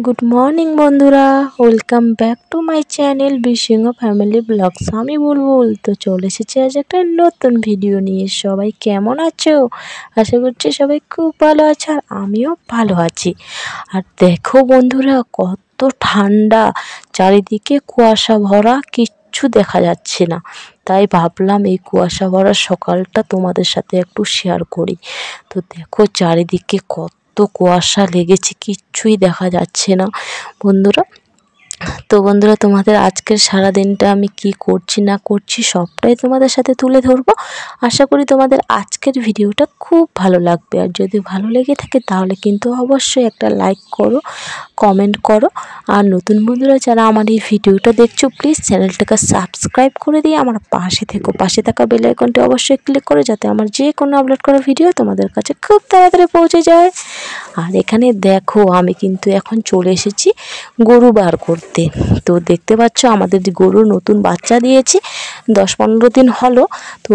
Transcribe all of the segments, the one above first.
Good morning বন্ধুরা, welcome back to my channel বিশিং family blogs. আমি বুলবুল। তো চলে এসেছি আজ একটা নতুন ভিডিও নিয়ে। সবাই কেমন আছো? আশা করছি সবাই খুব ভালো আছে, আর আমিও ভালো আছি। আর দেখো বন্ধুরা, কত ঠান্ডা, চারিদিকে কুয়াশা ভরা, কিচ্ছু দেখা যাচ্ছে না। তাই ভাবলাম এই কুয়াশা ভরা সকালটা তোমাদের সাথে একটু শেয়ার করি। তো দেখো চারিদিকে কত কুয়াশা লেগেছে, কিচ্ছুই দেখা যাচ্ছে না বন্ধুরা। তো বন্ধুরা, তোমাদের আজকের সারা দিনটা আমি কি করছি না করছি সবটাই তোমাদের সাথে তুলে ধরবো। আশা করি তোমাদের আজকের ভিডিওটা খুব ভালো লাগবে। আর যদি ভালো লেগে থাকে তাহলে কিন্তু অবশ্যই একটা লাইক করো, কমেন্ট করো। আর নতুন বন্ধুরা যারা আমার এই ভিডিওটা দেখছো, প্লিজ চ্যানেলটাকে সাবস্ক্রাইব করে দিয়ে আমার পাশে থেকো। পাশে থাকা বেল আইকনটি অবশ্যই ক্লিক করো, যাতে আমার যে কোনো আপলোড করা ভিডিও তোমাদের কাছে খুব তাড়াতাড়ি পৌঁছে যায়। আর এখানে দেখো, আমি কিন্তু এখন চলে এসেছি গরু বার করতে। তো দেখতে পাচ্ছ আমাদের গরু নতুন বাচ্চা দিয়েছে, 10-15 দিন হলো। তো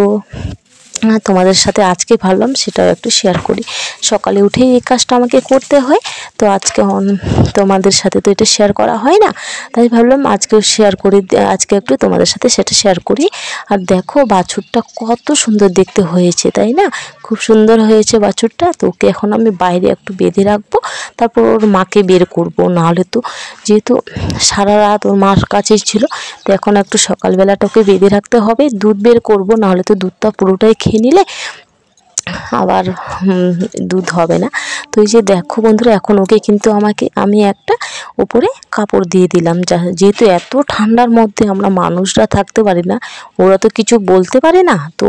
তোমাদের সাথে আজকে ভাবলাম সেটাও একটু শেয়ার করি। সকালে উঠেই এই কাজটা আমাকে করতে হয়, তো আজকে তোমাদের সাথে তো এটা শেয়ার করা হয় না, তাই ভাবলাম আজকেও শেয়ার করি, আজকে একটু তোমাদের সাথে সেটা শেয়ার করি। আর দেখো বাছুরটা কত সুন্দর দেখতে হয়েছে, তাই না? খুব সুন্দর হয়েছে বাছুরটা। তো ওকে এখন আমি বাইরে একটু বেঁধে রাখবো, তারপর ওর মাকে বের করবো। নাহলে তো, যেহেতু সারা রাত ওর মার কাছেই ছিল, তো এখন একটু সকালবেলাটা ওকে বেঁধে রাখতে হবে। দুধ বের করবো, নাহলে তো দুধটা পুরোটাই খেয়ে নিলে আবার দুধ হবে না। তো এই যে দেখো বন্ধুরা, এখন ওকে কিন্তু আমি একটা উপরে কাপড় দিয়ে দিলাম, যেহেতু এত ঠান্ডার মধ্যে আমরা মানুষরা থাকতে পারি না, ওরা তো কিছু বলতে পারে না। তো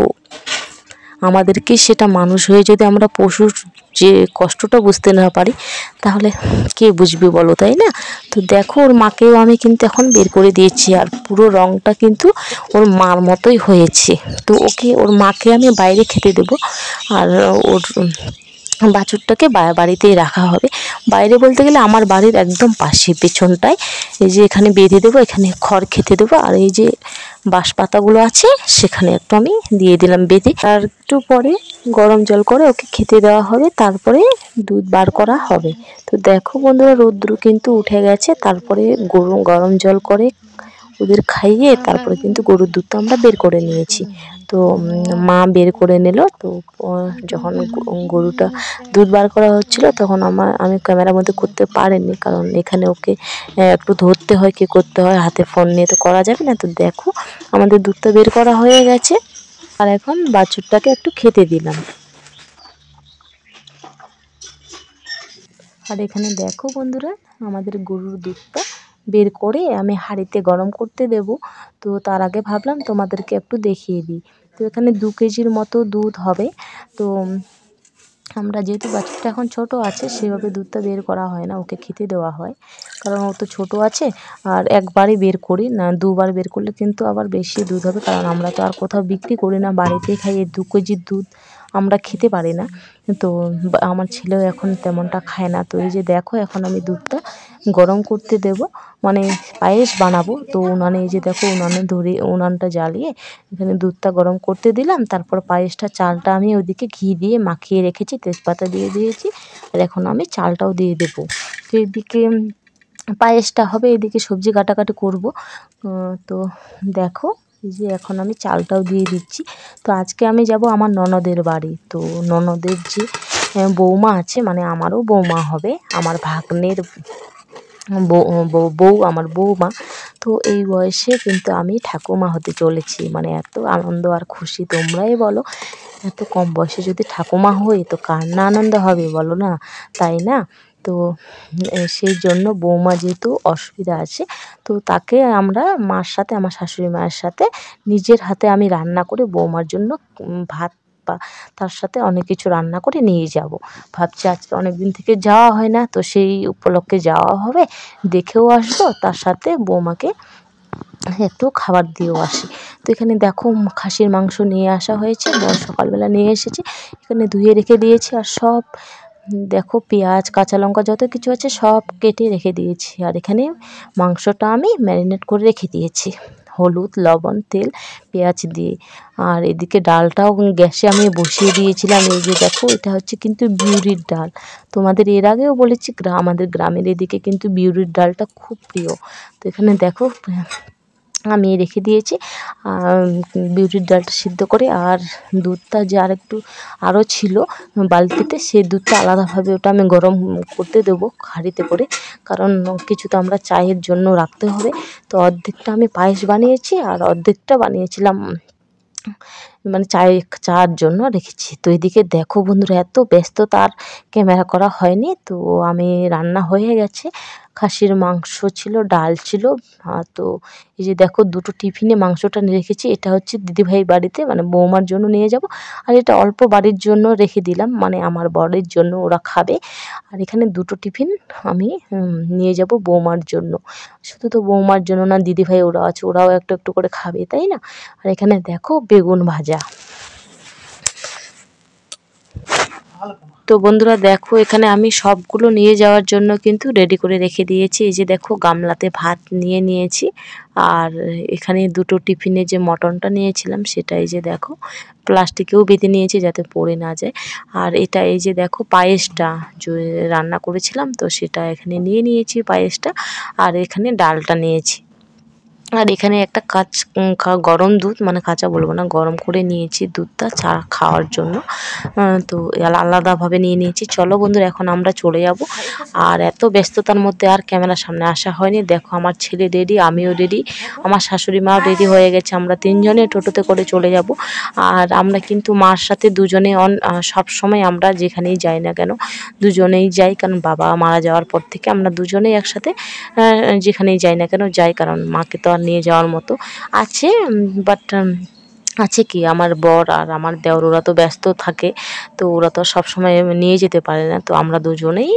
আমাদেরকে সেটা মানুষ হয়ে যদি আমরা পশুর যে কষ্টটা বুঝতে না পারি, তাহলে কে বুঝবে বলো, তাই না? তো দেখো ওর মাকেও আমি কিন্তু এখন বের করে দিয়েছি, আর পুরো রঙটা কিন্তু ওর মার মতোই হয়েছে। তো ওর মাকে আমি বাইরে খেতে দেবো, আর ওর বাছুরটাকে বাড়িতেই রাখা হবে। বাইরে বলতে গেলে আমার বাড়ির একদম পাশে, পেছনটায়। এই যে এখানে বেঁধে দেবো, এখানে খড় খেতে দেবো, আর এই যে বাঁশ পাতাগুলো আছে সেখানে একটু আমি দিয়ে দিলাম বেঁধে। আর একটু পরে গরম জল করে ওকে খেতে দেওয়া হবে, তারপরে দুধ বার করা হবে। তো দেখো বন্ধুরা, রৌদ্র কিন্তু উঠে গেছে, তারপরে গরম জল করে ওদের খাইয়ে তারপরে কিন্তু গরুর দুধটা আমরা বের করে নিয়েছি। তো মা বের করে নিল। তো যখন গরুটা দুধ বার করা হচ্ছিল, তখন আমি ক্যামেরার মধ্যে করতে পারিনি, কারণ এখানে ওকে একটু ধরতে হয়, কি করতে হয়, হাতে ফোন নিয়ে তো করা যাবে না। তো দেখো আমাদের দুধটা বের করা হয়ে গেছে, আর এখন বাছুরটাকে একটু খেতে দিলাম। আর এখানে দেখো বন্ধুরা, আমাদের গরুর দুধটা বের করে আমি হাঁড়িতে গরম করতে দেব। তো তার আগে ভাবলাম তোমাদেরকে একটু দেখিয়ে দিই। তো এখানে 2 কেজির মতো দুধ হবে। তো আমরা যেহেতু বাছুরটা এখন ছোট আছে, সেভাবে দুধটা বের করা হয় না, ওকে খেতে দেওয়া হয়, কারণ ও তো ছোটো আছে। আর একবারই বের করি না, 2বার বের করলে কিন্তু আবার বেশি দুধ হবে, কারণ আমরা তো আর কোথাও বিক্রি করি না, বাড়িতেই খাই। এই 2 কেজির দুধ আমরা খেতে পারি না। তো আমার ছেলেও এখন তেমনটা খায় না। তো এই যে দেখো, এখন আমি দুধটা গরম করতে দেব, মানে পায়েস বানাবো। তো উনানে, এই যে দেখো উনানটা জ্বালিয়ে এখানে দুধটা গরম করতে দিলাম। তারপর পায়েসটা, চালটা আমি ওইদিকে ঘি দিয়ে মাখিয়ে রেখেছি, তেজপাতা দিয়ে দিয়েছি। আর এখন আমি চালটাও দিয়ে দেবো। তো এদিকে পায়েসটা হবে, এদিকে সবজি কাটাকাটি করব। তো দেখো, এই যে এখন আমি চালটাও দিয়ে দিচ্ছি। তো আজকে আমি যাব আমার ননদের বাড়ি। তো ননদের যে বৌমা আছে, মানে আমারও বৌমা হবে, আমার ভাগ্নের বউ, আমার বৌমা। তো এই বয়সে কিন্তু আমি ঠাকুমা হতে চলেছি, মানে এত আনন্দ আর খুশি, তোমরাই বলো। এত কম বয়সে যদি ঠাকুমা হই, তো কার না আনন্দ হবে বলো না, তাই না? তো সেই জন্য বৌমা যেহেতু অসুবিধা আছে, তো তাকে আমরা মার সাথে, আমার শাশুড়ি মায়ের সাথে নিজের হাতে আমি রান্না করে বৌমার জন্য ভাত বা তার সাথে অনেক কিছু রান্না করে নিয়ে যাব। ভাবছি আজকে অনেক দিন থেকে যাওয়া হয় না, তো সেই উপলক্ষে যাওয়া হবে, দেখেও আসবো, তার সাথে বৌমাকে একটু খাবার দিয়েও আসি। তো এখানে দেখো, খাসির মাংস নিয়ে আসা হয়েছে, সকালবেলা নিয়ে এসেছি, এখানে ধুয়ে রেখে দিয়েছি। আর সব দেখো, পেঁয়াজ, কাঁচা লঙ্কা, যত কিছু আছে সব কেটে রেখে দিয়েছি। আর এখানে মাংসটা আমি ম্যারিনেট করে রেখে দিয়েছি। হলুদ, লবণ, তেল, পেঁয়াজ দিয়ে। আর এদিকে ডালটাও গ্যাসে আমি বসিয়ে দিয়েছিলাম। এই যে দেখো, এটা হচ্ছে কিন্তু বিউলির ডাল। তোমাদের এর আগেও বলেছি, আমাদের গ্রামের এদিকে কিন্তু বিউলির ডালটা খুব প্রিয়। তো এখানে দেখো আমি রেখে দিয়েছি বিউলির ডালটা সিদ্ধ করে। আর দুধটা যে আরও ছিল বালতিতে, সেই দুধটা আলাদাভাবে ওটা আমি গরম করতে দেবো হাঁড়িতে করে, কারণ কিছু তো আমরা চায়ের জন্য রাখতে হবে। তো অর্ধেকটা আমি পায়েস বানিয়েছি আর অর্ধেকটা বানিয়েছিলাম মানে চার জন্য রেখেছি। তো এদিকে দেখো বন্ধুরা, এত ব্যস্ততা আর ক্যামেরা করা হয়নি। তো আমি রান্না হয়ে গেছে, খাসির মাংস ছিল, ডাল ছিল। তো এই যে দেখো, দুটো টিফিনে মাংসটা রেখেছি। এটা হচ্ছে দিদিভাইয়ের বাড়িতে, মানে বৌমার জন্য নিয়ে যাব। আর এটা অল্প বাড়ির জন্য রেখে দিলাম, মানে আমার বরের জন্য, ওরা খাবে। আর এখানে দুটো টিফিন আমি নিয়ে যাব বৌমার জন্য। শুধু তো বৌমার জন্য না, দিদিভাই ওরা আছে, ওরাও একটু একটু করে খাবে, তাই না? আর এখানে দেখো বেগুন ভাজা। তো বন্ধুরা দেখো, এখানে আমি সবগুলো নিয়ে যাওয়ার জন্য কিন্তু রেডি করে রেখে দিয়েছি। এই যে দেখো, গামলাতে ভাত নিয়ে নিয়েছি। আর এখানে দুটো টিফিনে যে মটনটা নিয়েছিলাম সেটা এই যে দেখো প্লাস্টিকেও বেঁধে নিয়েছি যাতে পড়ে না যায়। আর এটা এই যে দেখো পায়েসটা যে রান্না করেছিলাম, তো সেটা এখানে নিয়ে নিয়েছি পায়েসটা। আর এখানে ডালটা নিয়েছি। আর এখানে একটা গরম দুধ, মানে কাঁচা বলবো না, গরম করে নিয়েছি দুধটা চা খাওয়ার জন্য। তো আলাদাভাবে নিয়ে নিয়েছি। চলো বন্ধুরা, এখন আমরা চলে যাব। আর এত ব্যস্ততার মধ্যে আর ক্যামেরার সামনে আসা হয়নি। দেখো, আমার ছেলে রেডি, আমিও রেডি, আমার শাশুড়ি মাও রেডি হয়ে গেছে। আমরা তিনজনে টোটোতে করে চলে যাব। আর আমরা কিন্তু মার সাথে দুজনে সব সময় আমরা যেখানেই যাই না কেন দুজনেই যাই, কারণ বাবা মারা যাওয়ার পর থেকে আমরা দুজনেই একসাথে যেখানেই যাই না কেন যাই, কারণ মাকে তো আর নিয়ে যাওয়ার মতো আছে, বাট আছে কি, আমার বর আর আমার দেওর ওরা তো ব্যস্ত থাকে, তো ওরা তো সবসময় নিয়ে যেতে পারে না। তো আমরা দুজনেই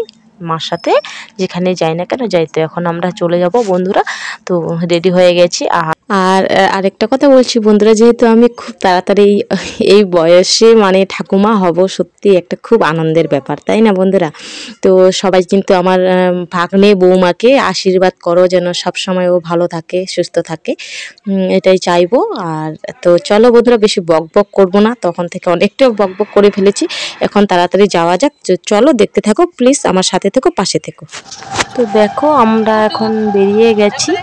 মার সাথে যেখানে যাই না কেন যাই। তো এখন আমরা চলে যাব বন্ধুরা। তো রেডি হয়ে গেছি। আর আরেকটা কথা বলছি বন্ধুরা, যেহেতু আমি খুব তাড়াতাড়ি এই বয়সে মানে ঠাকুমা হব, সত্যি একটা খুব আনন্দের ব্যাপার, তাই না বন্ধুরা? তো সবাই কিন্তু আমার ভাগ্নে বৌমাকে আশীর্বাদ করো যেন সবসময় ও ভালো থাকে, সুস্থ থাকে, এটাই চাইবো। আর তো চলো বন্ধুরা, বেশি বক বক করবো না, তখন থেকে অনেকটাও বক বক করে ফেলেছি। এখন তাড়াতাড়ি যাওয়া যাক। চলো দেখতে থাকো প্লিজ, আমার সাথে থেকো, পাশে থেকো। তো দেখো, আমরা এখন বেরিয়ে গেছি।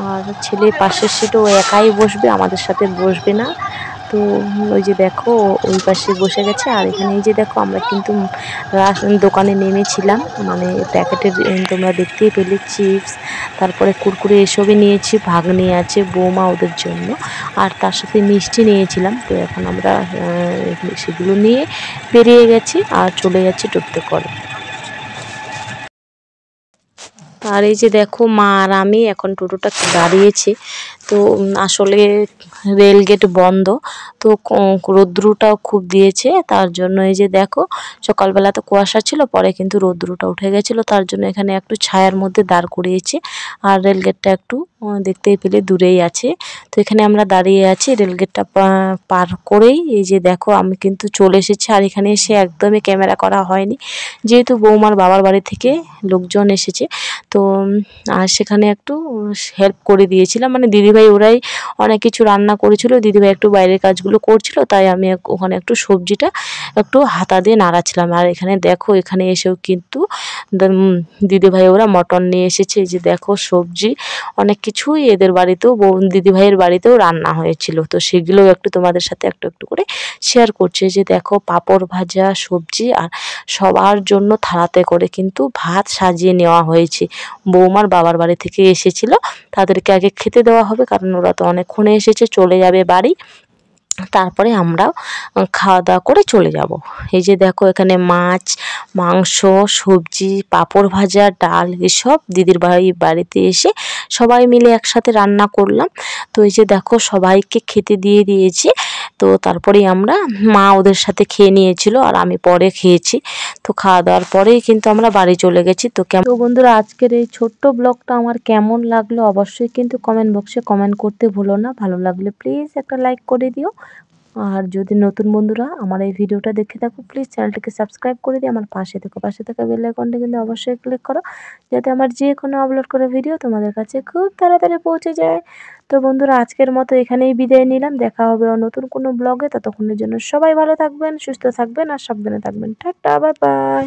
আর ছেলে পাশের সিটে ও একাই বসবে, আমাদের সাথে বসবে না। তো ওই যে দেখো, ওই পাশে বসে গেছে। আর এখানে এই যে দেখো, আমরা কিন্তু দোকানে নেমেছিলাম, মানে প্যাকেটের তোমরা দেখতেই পেলে চিপস, তারপরে কুরকুরে এসবই নিয়েছি। ভাগ্নে আছে, বৌমা, ওদের জন্য। আর তার সাথে মিষ্টি নিয়েছিলাম। তো এখন আমরা সেগুলো নিয়ে বেরিয়ে গেছি আর চলে যাচ্ছি টোটোতে করে। আর এই যে দেখো, মা আর আমি এখন টোটোটা দাঁড়িয়েছি। তো আসলে রেলগেট বন্ধ, তো রৌদ্রটাও খুব দিয়েছে, তার জন্য এই যে দেখো, সকালবেলা তো কুয়াশা ছিল, পরে কিন্তু রৌদ্রটা উঠে গেছিলো, তার জন্য এখানে একটু ছায়ার মধ্যে দাঁড় করিয়েছে। আর রেলগেটটা একটু দেখতেই পেলে দূরেই আছে। তো এখানে আমরা দাঁড়িয়ে আছি রেলগেটটা পার করেই। এই যে দেখো, আমি কিন্তু চলে এসেছি। আর এখানে এসে একদমই ক্যামেরা করা হয়নি, যেহেতু বৌমার বাবার বাড়ি থেকে লোকজন এসেছে। তো আর সেখানে একটু হেল্প করে দিয়েছিলাম, মানে দিদিভাই ওরাই অনেক কিছু রান্না করেছিল, দিদিভাই একটু বাইরের কাজগুলো করছিল, তাই আমি ওখানে একটু সবজিটা একটু হাতা দিয়ে নাড়াচ্ছিলাম। আর এখানে দেখো, এখানে এসেও কিন্তু দিদিভাই ওরা মটন নিয়ে এসেছে। এই যে দেখো, সবজি অনেক কিছুই এদের বাড়িতেও দিদিভাইয়ের বাড়িতেও রান্না হয়েছিল, তো সেগুলোও একটু তোমাদের সাথে একটু একটু করে শেয়ার করছে। যে দেখো, পাঁপড় ভাজা, সবজি, আর সবার জন্য থালাতে করে কিন্তু ভাত সাজিয়ে নেওয়া হয়েছে। বৌমার বাবার বাড়ি থেকে এসেছিল, তাদেরকে আগে খেতে দেওয়া হবে, কারণ ওরা তো অনেকক্ষণে এসেছে, চলে যাবে বাড়ি, তারপরে আমরাও খাওয়া দাওয়া করে চলে যাব। এই যে দেখো, এখানে মাছ, মাংস, সবজি, পাঁপড় ভাজা, ডাল, এসব দিদির বাড়িতে এসে সবাই মিলে একসাথে রান্না করলাম। তো এই যে দেখো, সবাইকে খেতে দিয়ে দিয়েছি। তো তারপরেই আমরা, মা ওদের সাথে খেয়ে নিয়েছিল আর আমি পরে খেয়েছি। তো খাওয়া দাওয়ার পরেই কিন্তু আমরা বাড়ি চলে গেছি। তো বন্ধুরা, আজকের এই ছোট্ট ব্লগটা আমার কেমন লাগলো অবশ্যই কিন্তু কমেন্ট বক্সে কমেন্ট করতে ভুলো না। ভালো লাগলে প্লিজ একটা লাইক করে দিও। আর যদি নতুন বন্ধুরা আমার এই ভিডিওটা দেখে থাকো, প্লিজ চ্যানেলটিকে সাবস্ক্রাইব করে দিয়ে আমার পাশে থেকো। পাশে থাকা বেল আইকনটা কিন্তু অবশ্যই ক্লিক করো, যাতে আমার যে কোনো আপলোড করা ভিডিও তোমাদের কাছে খুব তাড়াতাড়ি পৌঁছে যায়। তো বন্ধুরা, আজকের মতো এখানেই বিদায় নিলাম। দেখা হবে নতুন কোনো ব্লগে। ততক্ষণের জন্য সবাই ভালো থাকবেন, সুস্থ থাকবেন আর সাবধানে থাকবেন। Tata, bye bye.